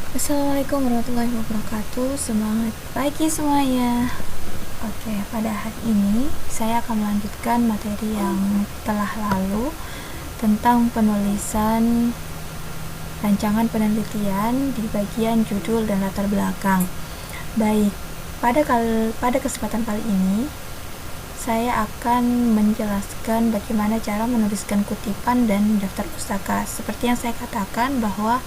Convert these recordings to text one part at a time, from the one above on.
Assalamualaikum warahmatullahi wabarakatuh. Semangat pagi semuanya. Oke, pada hari ini saya akan melanjutkan materi yang telah lalu tentang penulisan rancangan penelitian di bagian judul dan latar belakang. Baik, pada kesempatan kali ini saya akan menjelaskan bagaimana cara menuliskan kutipan dan daftar pustaka. Seperti yang saya katakan bahwa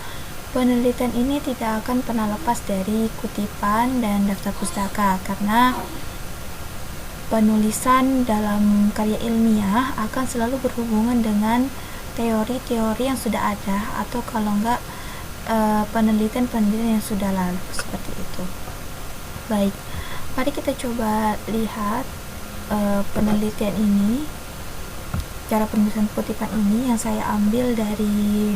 penelitian ini tidak akan pernah lepas dari kutipan dan daftar pustaka, karena penulisan dalam karya ilmiah akan selalu berhubungan dengan teori-teori yang sudah ada, atau kalau enggak penelitian-penelitian yang sudah lalu, seperti itu. Baik, mari kita coba lihat penelitian ini, cara penulisan kutipan ini yang saya ambil dari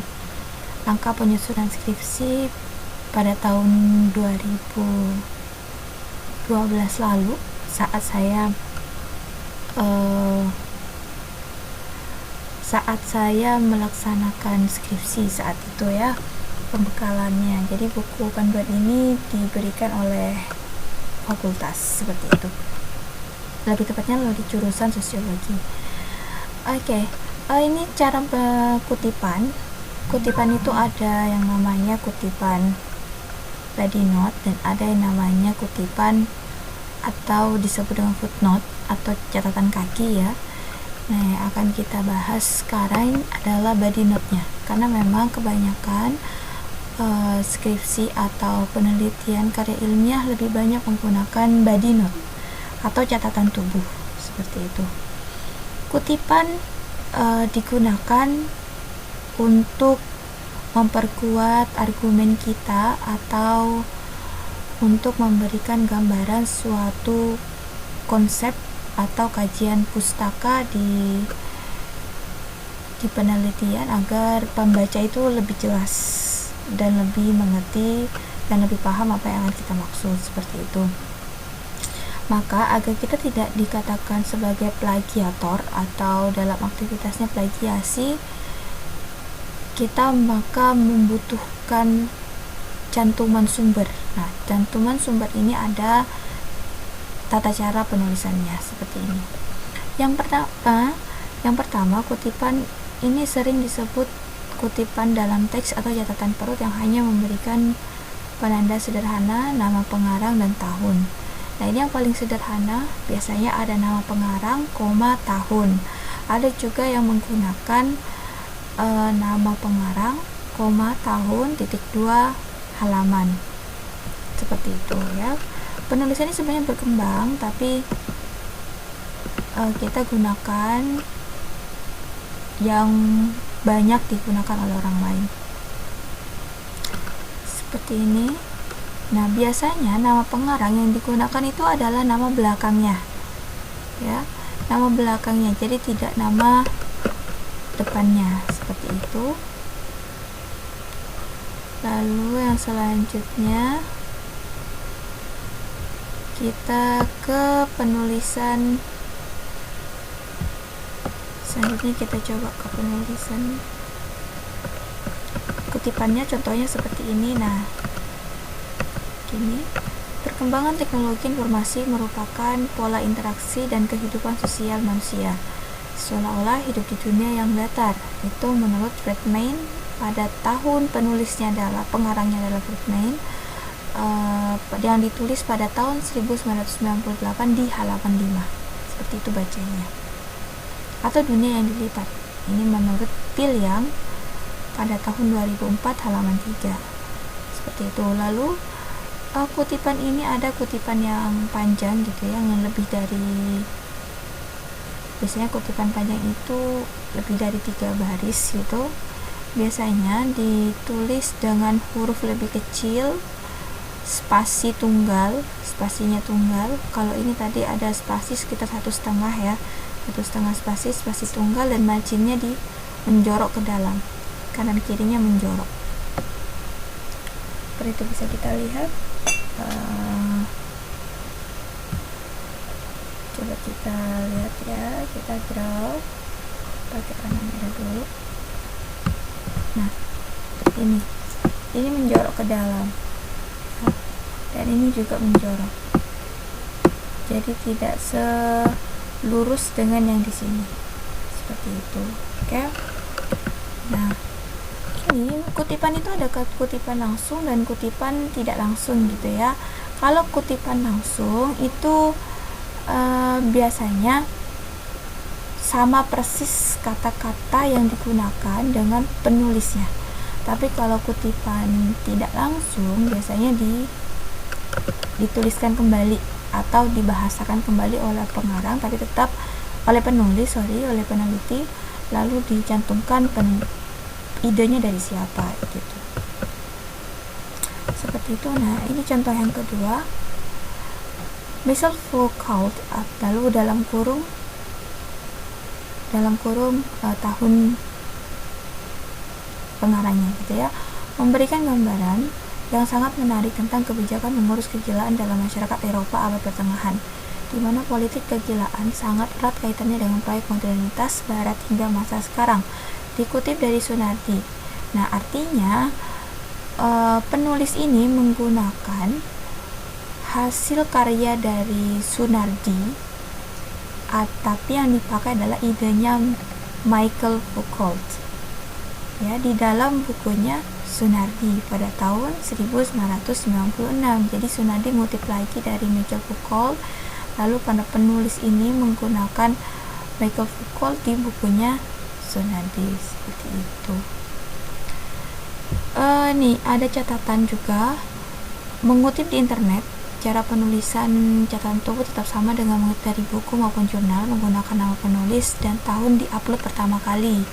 angka penyusunan skripsi pada tahun 2012 lalu, saat saya melaksanakan skripsi saat itu ya, pembekalannya. Jadi buku panduan ini diberikan oleh fakultas, seperti itu. Lebih tepatnya di jurusan sosiologi. Ini cara kutipan. Kutipan itu ada yang namanya kutipan body note dan ada yang namanya kutipan atau disebut dengan footnote atau catatan kaki ya. Nah, yang akan kita bahas sekarang adalah body note-nya, karena memang kebanyakan skripsi atau penelitian karya ilmiah lebih banyak menggunakan body note atau catatan tubuh, seperti itu. Kutipan digunakan untuk memperkuat argumen kita atau untuk memberikan gambaran suatu konsep atau kajian pustaka di penelitian, agar pembaca itu lebih jelas dan lebih mengerti dan lebih paham apa yang akan kita maksud, seperti itu. Maka agar kita tidak dikatakan sebagai plagiator atau dalam aktivitasnya plagiasi, kita maka membutuhkan cantuman sumber. Nah, cantuman sumber ini ada tata cara penulisannya seperti ini. Yang pertama, kutipan ini sering disebut kutipan dalam teks atau catatan perut yang hanya memberikan penanda sederhana, nama pengarang dan tahun. Nah, ini yang paling sederhana, biasanya ada nama pengarang, tahun. Ada juga yang menggunakan nama pengarang, tahun, -2 halaman, seperti itu ya. Penulisan ini sebenarnya berkembang, tapi kita gunakan yang banyak digunakan oleh orang lain, seperti ini. Nah, biasanya nama pengarang yang digunakan itu adalah nama belakangnya ya, nama belakangnya, jadi tidak nama depannya, seperti itu. Lalu yang selanjutnya kita ke penulisan. Selanjutnya kita coba ke penulisan kutipannya, contohnya seperti ini. Nah, gini. Perkembangan teknologi informasi merupakan pola interaksi dan kehidupan sosial manusia, seolah-olah hidup di dunia yang datar. Itu menurut Friedman. Pada tahun penulisnya adalah, pengarangnya adalah Friedman, yang ditulis pada tahun 1998 di halaman 5, seperti itu bacanya. Atau dunia yang dilipat, ini menurut Phil Yang pada tahun 2004 halaman 3, seperti itu. Lalu kutipan ini ada kutipan yang panjang gitu ya, yang lebih dari, biasanya kutipan panjang itu lebih dari 3 baris gitu. Biasanya ditulis dengan huruf lebih kecil, spasinya tunggal. Kalau ini tadi ada spasi sekitar 1,5 ya, 1,5 spasi tunggal, dan marginnya menjorok ke dalam, kanan kirinya menjorok. Seperti itu bisa kita lihat. Coba kita lihat ya, kita draw pakai warna merah dulu. Nah, ini ini menjorok ke dalam, dan ini juga menjorok, jadi tidak selurus dengan yang di sini, seperti itu. Oke. Nah, ini kutipan itu ada kutipan langsung dan kutipan tidak langsung gitu ya. Kalau kutipan langsung itu biasanya sama persis kata-kata yang digunakan dengan penulisnya. Tapi kalau kutipan tidak langsung biasanya dituliskan kembali atau dibahasakan kembali oleh pengarang, tapi tetap oleh peneliti, lalu dicantumkan idenya dari siapa gitu. Seperti itu. Nah, ini contoh yang kedua. Michel Foucault, lalu dalam kurung tahun pengarangnya gitu ya, memberikan gambaran yang sangat menarik tentang kebijakan mengurus kegilaan dalam masyarakat Eropa abad pertengahan, di mana politik kegilaan sangat erat kaitannya dengan proyek modernitas Barat hingga masa sekarang. Dikutip dari Sunardi. Nah, artinya penulis ini menggunakan hasil karya dari Sunardi, tapi yang dipakai adalah idenya Michel Foucault ya, di dalam bukunya Sunardi pada tahun 1996. Jadi Sunardi ngutip lagi dari Michel Foucault, lalu pada penulis ini menggunakan Michel Foucault di bukunya Sunardi, seperti itu. Nih ada catatan juga, mengutip di internet. Cara penulisan catatan tubuh tetap sama dengan mengutip dari buku maupun jurnal, menggunakan nama penulis dan tahun diupload pertama kali.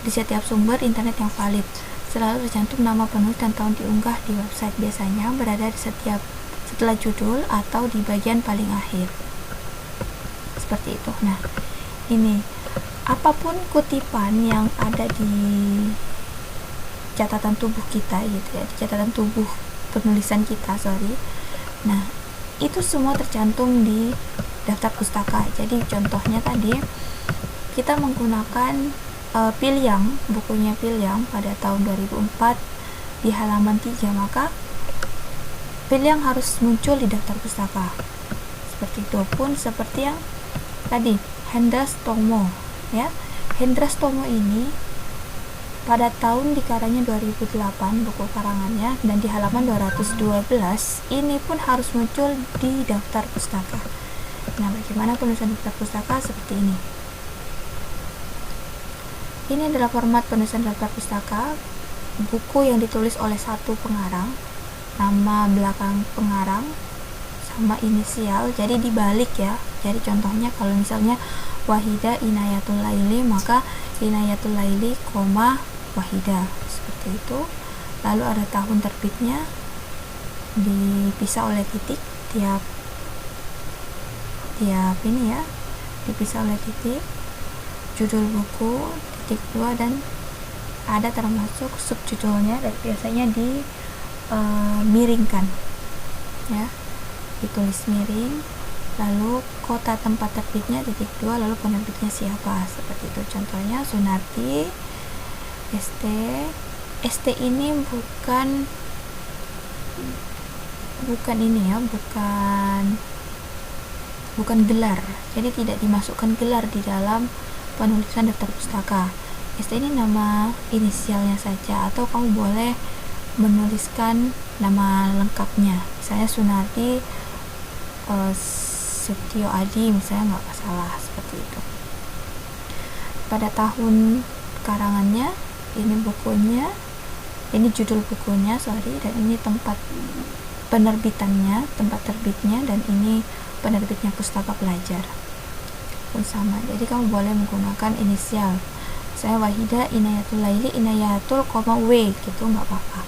Di setiap sumber internet yang valid selalu tercantum nama penulis dan tahun diunggah di website, biasanya berada di setelah judul atau di bagian paling akhir, seperti itu. Nah, ini apapun kutipan yang ada di catatan tubuh kita gitu ya, di catatan tubuh penulisan kita, nah itu semua tercantum di daftar pustaka. Jadi contohnya tadi kita menggunakan Pilyang, bukunya Pilyang pada tahun 2004 di halaman 3, maka Pilyang harus muncul di daftar pustaka. Seperti itu pun seperti yang tadi Hendras Tomo ya. Hendras Tomo ini pada tahun dikarangnya 2008 buku karangannya, dan di halaman 212 ini pun harus muncul di daftar pustaka. Nah, bagaimana penulisan daftar pustaka? Seperti ini. Ini adalah format penulisan daftar pustaka, buku yang ditulis oleh satu pengarang, nama belakang pengarang sama inisial, jadi dibalik ya. Jadi contohnya kalau misalnya Wahida Inayatul Laili, maka Inayatul Laili, Wahida, seperti itu. Lalu ada tahun terbitnya dipisah oleh titik, tiap ini ya, dipisah oleh titik. Judul buku titik 2, dan ada termasuk subjudulnya, dan biasanya miringkan ya, ditulis miring, lalu kota tempat terbitnya titik 2, lalu penerbitnya siapa, seperti itu. Contohnya Sunardi, ST ini bukan ini ya, bukan gelar, jadi tidak dimasukkan gelar di dalam penulisan daftar pustaka. ST ini nama inisialnya saja, atau kamu boleh menuliskan nama lengkapnya, misalnya Sunardi Setio Adi misalnya, nggak masalah, seperti itu. Pada tahun karangannya, ini bukunya, ini judul bukunya, dan ini tempat penerbitannya, tempat terbitnya, dan ini penerbitnya Pustaka Pelajar pun sama. Jadi kamu boleh menggunakan inisial, saya Wahida Inayatul Laili, Inayatul, W gitu, nggak apa-apa,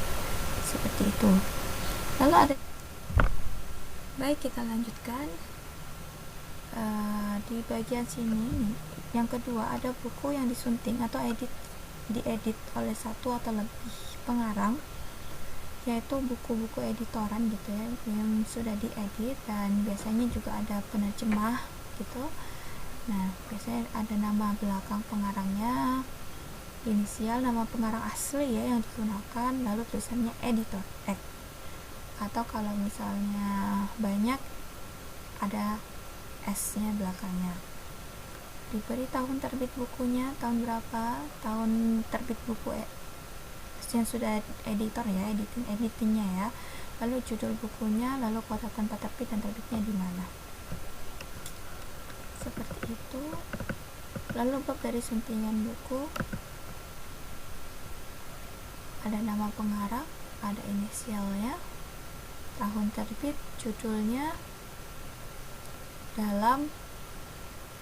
seperti itu. Lalu ada, baik, kita lanjutkan di bagian sini. Yang kedua, ada buku yang disunting atau diedit oleh satu atau lebih pengarang, yaitu buku-buku editoran gitu ya, yang sudah diedit, dan biasanya juga ada penerjemah gitu. Nah, biasanya ada nama belakang pengarangnya inisial nama pengarang asli ya yang digunakan, lalu tulisannya editor atau kalau misalnya banyak ada S-nya belakangnya. Diberi tahun terbit bukunya, tahun berapa, tahun terbit buku yang sudah editor ya, editingnya ya, lalu judul bukunya, lalu kota tempat terbit dan terbitnya di mana. Seperti itu. Lalu bab dari suntingan buku, ada nama pengarang, ada inisialnya, tahun terbit, judulnya, dalam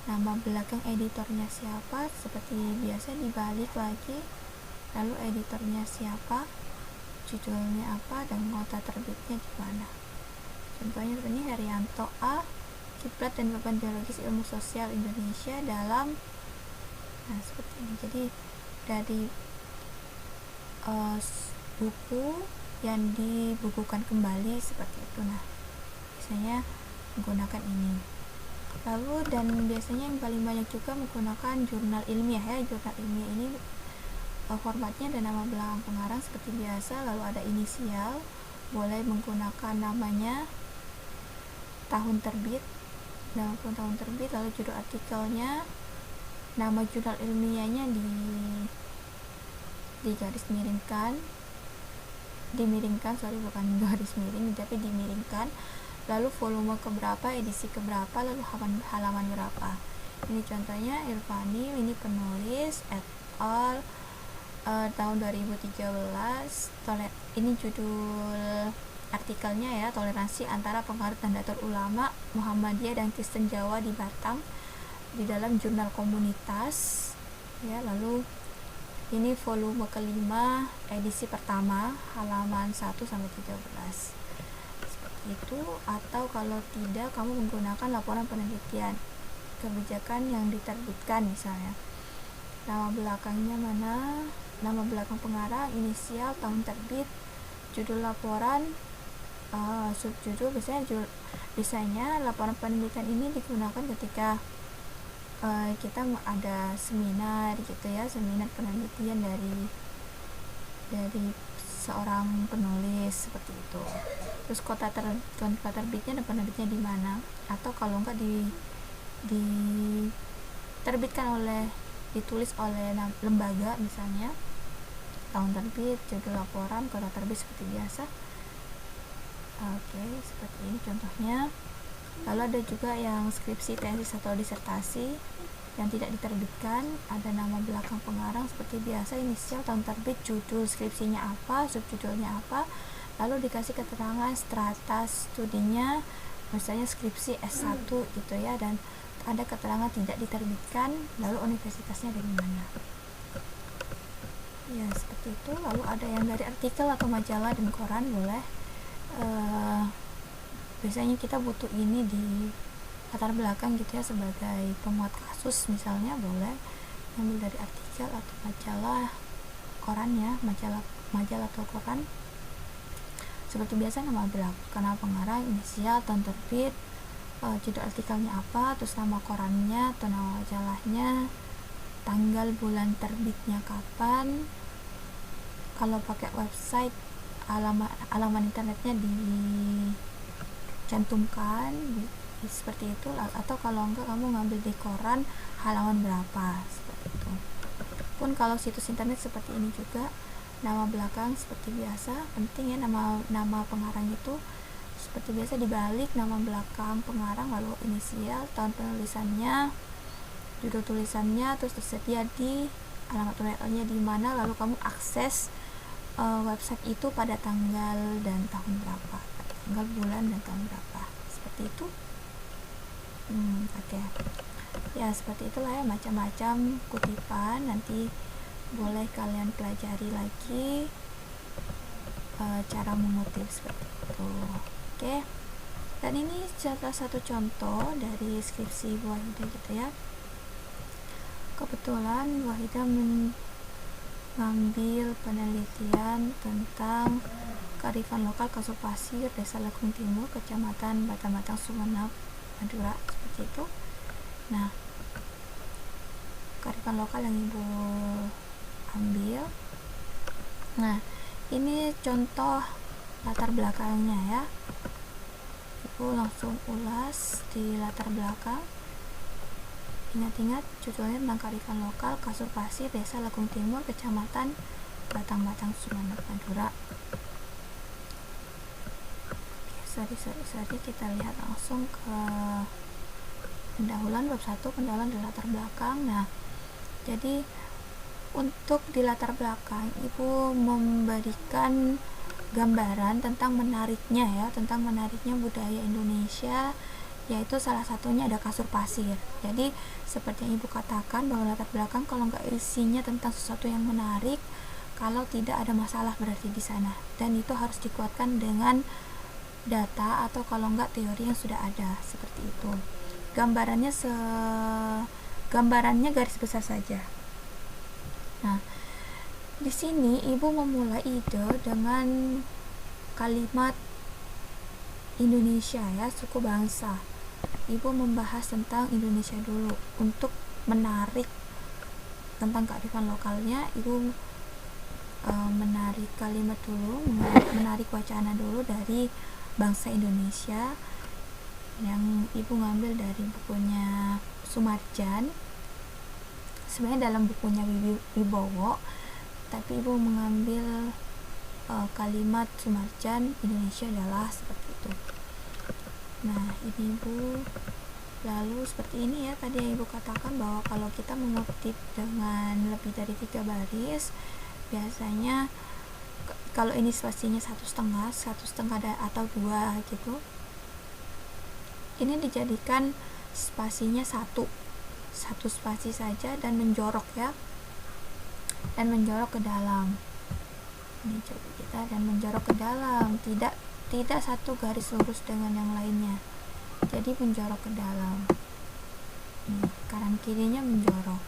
nama belakang editornya siapa, seperti biasa dibalik lagi, lalu editornya siapa, judulnya apa, dan kota terbitnya di mana. Contohnya ini Herianto A, Kiblat dan Beban Biologis Ilmu Sosial Indonesia dalam, nah seperti ini. Jadi dari buku yang dibukukan kembali seperti itu. Nah biasanya menggunakan ini. Lalu dan biasanya yang paling banyak juga menggunakan jurnal ilmiah ya. Jurnal ilmiah ini formatnya ada nama belakang pengarang seperti biasa, lalu ada inisial, boleh menggunakan namanya, tahun terbit, tahun terbit, lalu judul artikelnya, nama jurnal ilmiahnya dimiringkan, bukan garis miring tapi dimiringkan, lalu volume keberapa, edisi keberapa, lalu halaman berapa. Ini contohnya Irfani, ini penulis et al. Tahun 2013. Ini judul artikelnya ya, toleransi antara pengaruh Nahdlatul Ulama, Muhammadiyah dan Kristen Jawa di Batam di dalam jurnal komunitas ya. Lalu ini volume kelima, edisi pertama, halaman 1-13 seperti itu. Atau kalau tidak, kamu menggunakan laporan penelitian kebijakan yang diterbitkan, misalnya nama belakangnya mana, nama belakang pengarang, inisial, tahun terbit, judul laporan, subjudul. Biasanya laporan penelitian ini digunakan ketika kita ada seminar gitu ya, seminar penelitian dari seorang penulis seperti itu. Terus kota terbitnya dan penerbitnya di mana, atau kalau enggak ditulis oleh lembaga, misalnya tahun terbit, judul laporan, kota terbit seperti biasa. Oke, seperti ini contohnya. Lalu ada juga yang skripsi, tesis atau disertasi yang tidak diterbitkan, ada nama belakang pengarang seperti biasa, inisial, tahun terbit, judul skripsinya apa, subjudulnya apa, lalu dikasih keterangan strata studinya, misalnya skripsi S1 gitu ya, dan ada keterangan tidak diterbitkan, lalu universitasnya dari mana ya, seperti itu. Lalu ada yang dari artikel atau majalah dan koran, boleh. Biasanya kita butuh ini di latar belakang gitu ya, sebagai pemuat kasus misalnya, boleh ambil dari artikel atau majalah, koran ya, majalah atau koran. Seperti biasa, nama belakang, nama pengarang, inisial, tahun terbit, judul artikelnya apa, terus nama korannya atau nama majalahnya, tanggal bulan terbitnya kapan. Kalau pakai website, alamat internetnya dicantumkan seperti itu. Atau kalau enggak, kamu ngambil di koran, halaman berapa, seperti itu. Pun kalau situs internet seperti ini juga, nama belakang seperti biasa, penting ya, nama pengarang itu seperti biasa dibalik, nama belakang pengarang, lalu inisial, tahun penulisannya, judul tulisannya, terus tersedia di alamat URL-nya di mana, lalu kamu akses website itu pada tanggal dan tahun berapa, tanggal, bulan, dan tahun berapa, seperti itu. Oke. Ya seperti itulah ya, macam-macam kutipan, nanti boleh kalian pelajari lagi cara mengutip seperti itu. Oke. Dan ini salah satu contoh dari skripsi Bu Wahidah gitu ya. Kebetulan Bu Wahidah mengambil penelitian tentang kearifan lokal Kasupasir, Desa Lagung Timur, Kecamatan Batang-Batang, Sumeneb, Madura, seperti itu. Nah, kearifan lokal yang Ibu ambil. Nah, ini contoh latar belakangnya ya. Ibu langsung ulas di latar belakang. Ingat-ingat judulnya tentang kearifan lokal, Kasur Pasir, Desa Lekung Timur, Kecamatan Batang-Batang, Sumeneb, Madura. Oke, kita lihat langsung ke pendahuluan bab 1, pendahuluan di latar belakang. Nah, jadi untuk di latar belakang Ibu memberikan gambaran tentang menariknya budaya Indonesia, yaitu salah satunya ada kasur pasir. Jadi seperti yang Ibu katakan bahwa latar belakang kalau nggak isinya tentang sesuatu yang menarik, kalau tidak ada masalah berarti di sana, dan itu harus dikuatkan dengan data atau kalau nggak teori yang sudah ada, seperti itu. Gambarannya garis besar saja. Nah, di sini Ibu memulai ide dengan kalimat Indonesia ya, suku bangsa. Ibu membahas tentang Indonesia dulu untuk menarik tentang kearifan lokalnya. Ibu menarik kalimat dulu, menarik wacana dulu dari bangsa Indonesia yang Ibu ngambil dari bukunya Soemarjan. Sebenarnya dalam bukunya Wibowo, tapi Ibu mengambil kalimat Soemarjan, Indonesia adalah seperti itu. Nah, ini Ibu lalu seperti ini ya, tadi yang Ibu katakan bahwa kalau kita mengutip dengan lebih dari 3 baris, biasanya kalau ini spasinya 1,5 atau 2 gitu, ini dijadikan spasinya satu spasi saja dan menjorok ya, dan menjorok ke dalam. Ini coba kita, dan menjorok ke dalam, tidak satu garis lurus dengan yang lainnya, jadi menjorok ke dalam. Ini kanan kirinya menjorok,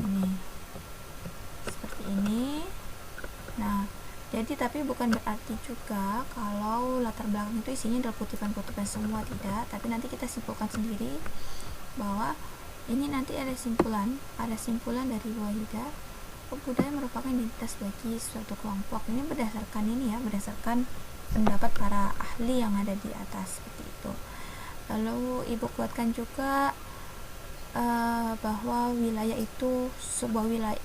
ini seperti ini. Nah, jadi tapi bukan berarti juga kalau latar belakang itu isinya adalah kutipan-kutipan semua, tidak, tapi nanti kita simpulkan sendiri bahwa ini nanti ada simpulan dari Wahida. Budaya merupakan identitas bagi suatu kelompok. Ini berdasarkan pendapat para ahli yang ada di atas, seperti itu. Lalu Ibu kuatkan juga bahwa wilayah itu sebuah wilayah,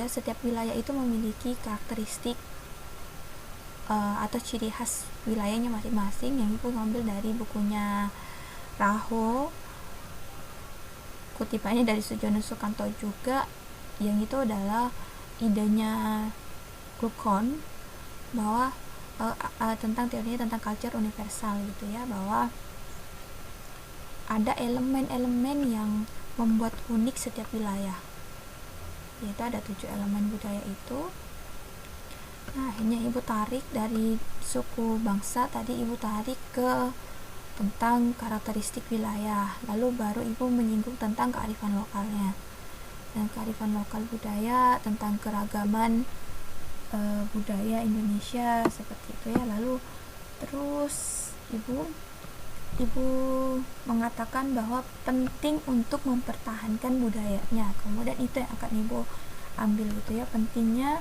setiap wilayah itu memiliki karakteristik atau ciri khas wilayahnya masing-masing, yang Ibu ngambil dari bukunya Raho, kutipannya dari Sujono Sukanto juga, yang itu adalah idenya Glukon, bahwa tentang teorinya tentang culture universal gitu ya, bahwa ada elemen-elemen yang membuat unik setiap wilayah, yaitu ada 7 elemen budaya itu. Nah, akhirnya Ibu tarik dari suku bangsa tadi, Ibu tarik ke tentang karakteristik wilayah, lalu baru Ibu menyinggung tentang kearifan lokalnya, dan kearifan lokal budaya, tentang keragaman budaya Indonesia, seperti itu ya. Lalu terus Ibu mengatakan bahwa penting untuk mempertahankan budayanya, kemudian itu yang akan Ibu ambil gitu ya, pentingnya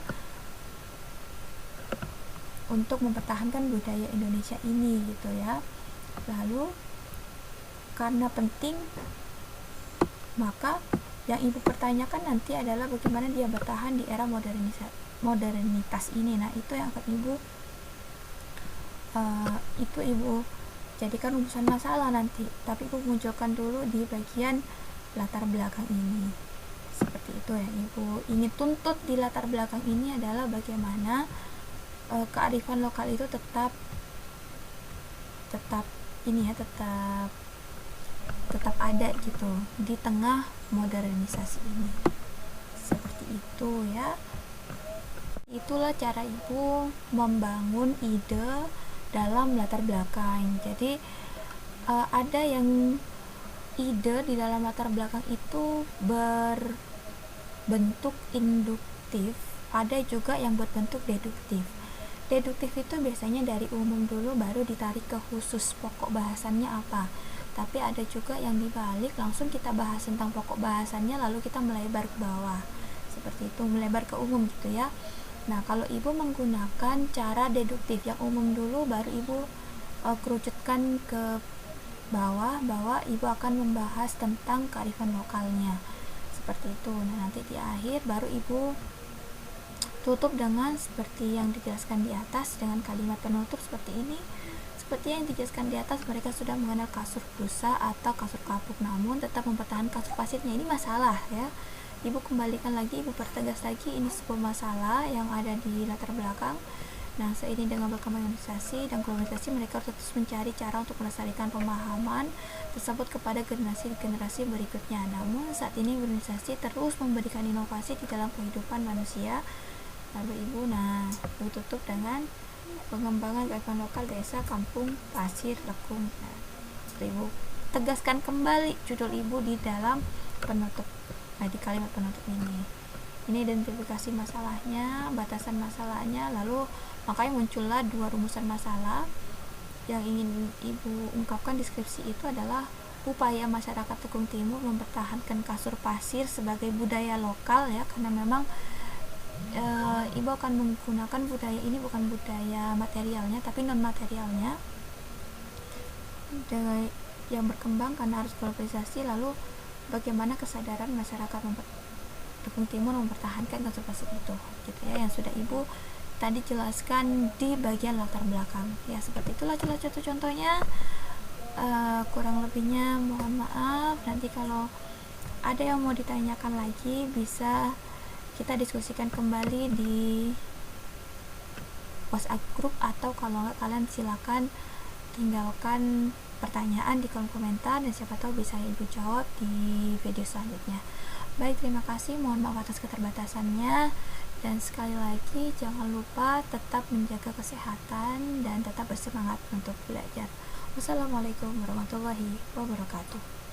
untuk mempertahankan budaya Indonesia ini gitu ya. Lalu karena penting, maka yang Ibu pertanyakan nanti adalah bagaimana dia bertahan di era modernitas ini. Nah, itu yang akan Ibu jadikan rumusan masalah nanti, tapi Ibu munculkan dulu di bagian latar belakang ini, seperti itu ya. Ibu ingin tuntut di latar belakang ini adalah bagaimana kearifan lokal itu tetap ada gitu di tengah modernisasi ini, seperti itu ya. Itulah cara Ibu membangun ide dalam latar belakang. Jadi ada yang ide di dalam latar belakang itu berbentuk induktif, ada juga yang berbentuk deduktif. Deduktif itu biasanya dari umum dulu baru ditarik ke khusus, pokok bahasannya apa. tapi ada juga yang dibalik, langsung kita bahas tentang pokok bahasannya lalu kita melebar ke bawah, seperti itu, melebar ke umum gitu ya. Nah, kalau ibu menggunakan cara deduktif yang umum dulu, baru ibu kerucutkan ke bawah bahwa ibu akan membahas tentang kearifan lokalnya, seperti itu. Nah, nanti di akhir baru ibu tutup dengan seperti yang dijelaskan di atas dengan kalimat penutup seperti ini. Seperti yang dijelaskan di atas, mereka sudah mengenal kasur busa atau kasur kapuk, namun tetap mempertahankan kasur pasirnya. Ini masalah ya. Ibu kembalikan lagi, ibu pertegas lagi, ini sebuah masalah yang ada di latar belakang. Nah, seiring dengan berkembang organisasi dan globalisasi, mereka harus terus mencari cara untuk melestarikan pemahaman tersebut kepada generasi-generasi berikutnya. Namun, saat ini organisasi terus memberikan inovasi di dalam kehidupan manusia. Lalu ibu tutup dengan pengembangan kearifan lokal desa Kampung Pasir Lekung. Nah, ibu tegaskan kembali judul ibu di dalam penutup, di kalimat penutup ini. Ini identifikasi masalahnya, batasan masalahnya, lalu makanya muncullah 2 rumusan masalah. Yang ingin ibu ungkapkan deskripsi itu adalah upaya masyarakat Lekung Timur mempertahankan kasur pasir sebagai budaya lokal ya, karena memang ibu akan menggunakan budaya ini bukan budaya materialnya tapi non materialnya yang berkembang karena arus globalisasi. Lalu bagaimana kesadaran masyarakat Lekung Timur mempertahankan kasur pasir itu gitu ya, yang sudah ibu tadi jelaskan di bagian latar belakang ya. Seperti itulah contoh-contohnya. Kurang lebihnya mohon maaf. Nanti kalau ada yang mau ditanyakan lagi bisa kita diskusikan kembali di WhatsApp group, atau kalau nggak kalian silakan tinggalkan pertanyaan di kolom komentar dan siapa tahu bisa ibu jawab di video selanjutnya. Baik, terima kasih, mohon maaf atas keterbatasannya, dan sekali lagi jangan lupa tetap menjaga kesehatan dan tetap bersemangat untuk belajar. Wassalamualaikum warahmatullahi wabarakatuh.